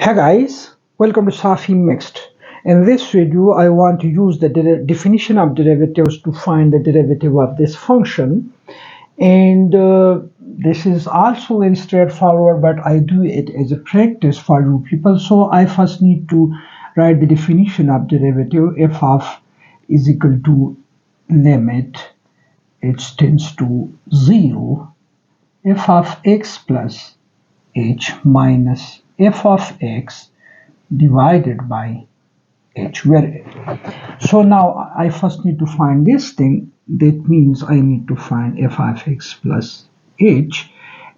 Hey guys, welcome to Safi Mixed. In this video, I want to use the definition of derivatives to find the derivative of this function. And this is also very straightforward, but I do it as a practice for you people. So I first need to write the definition of derivative. F of is equal to limit h tends to 0 f of x plus h minus f of x divided by h. So now I first need to find this thing. That means I need to find f of x plus h,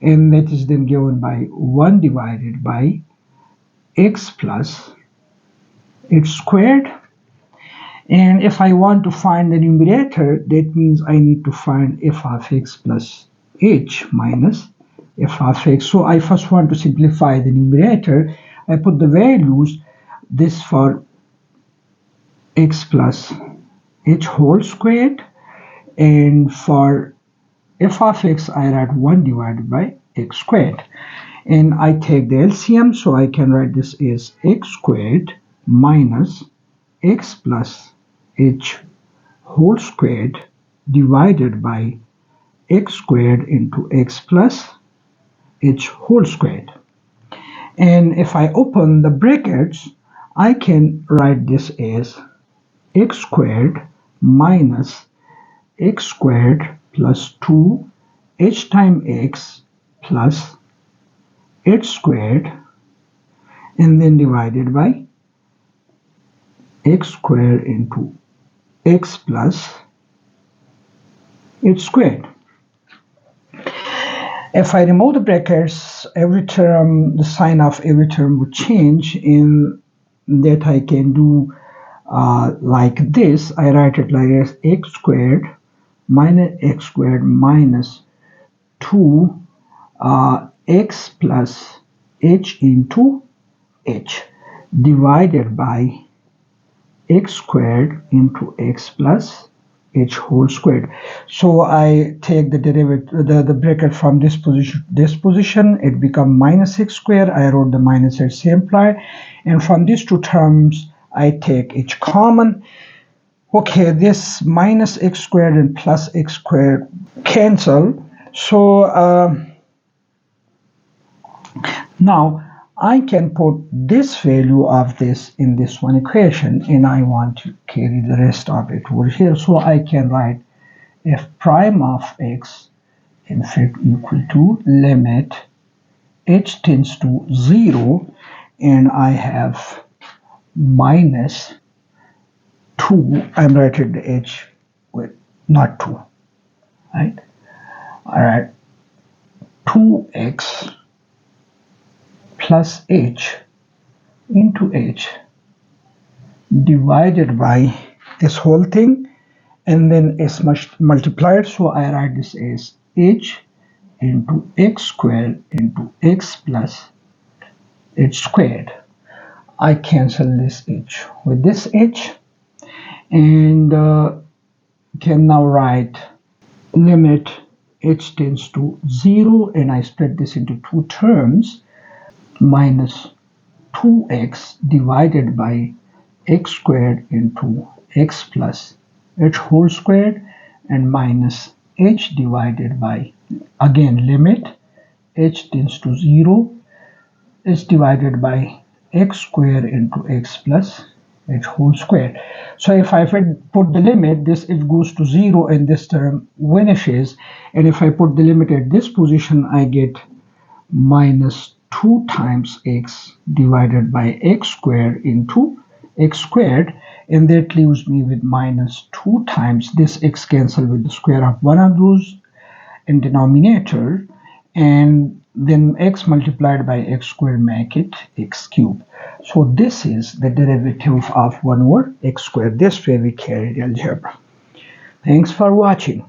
and that is then given by 1 divided by x plus h squared. And if I want to find the numerator, that means I need to find f of x plus h minus f of x. So I first want to simplify the numerator. I put the values, this for x plus h whole squared, and for f of x I write 1 divided by x squared. And I take the LCM, so I can write this as x squared minus x plus h whole squared divided by x squared into x plus h whole squared. And if I open the brackets, I can write this as x squared minus x squared plus 2 h times x plus h squared, and then divided by x squared into x plus h squared. If I remove the brackets, every term, the sign of every term would change. In that I can do like this. I write it like as x squared minus 2 x plus h into h divided by x squared into x plus h whole squared. So I take the derivative, the bracket from this position, it becomes minus x squared. I wrote the minus h simplified, and from these two terms I take h common. Okay, this minus x squared and plus x squared cancel. So now I can put this value of this in this one equation, and I want to carry the rest of it over here. So I can write f prime of x in fact equal to limit h tends to 0, and I have minus 2. I'm writing the h with not 2, right? All right, 2x plus h into h divided by this whole thing, and then s multiplied. So I write this as h into x squared into x plus h squared. I cancel this h with this h, and can now write limit h tends to 0, and I split this into two terms, minus 2x divided by x squared into x plus h whole squared, and minus h divided by, again, limit h tends to 0 is divided by x squared into x plus h whole squared. So if I put the limit, this it goes to 0 and this term vanishes, and if I put the limit at this position, I get minus 2 times x divided by x squared into x squared, and that leaves me with minus 2 times this x cancel with the square of one of those in denominator, and then x multiplied by x squared make it x cubed. So this is the derivative of 1 over x squared. This way we carry the algebra. Thanks for watching.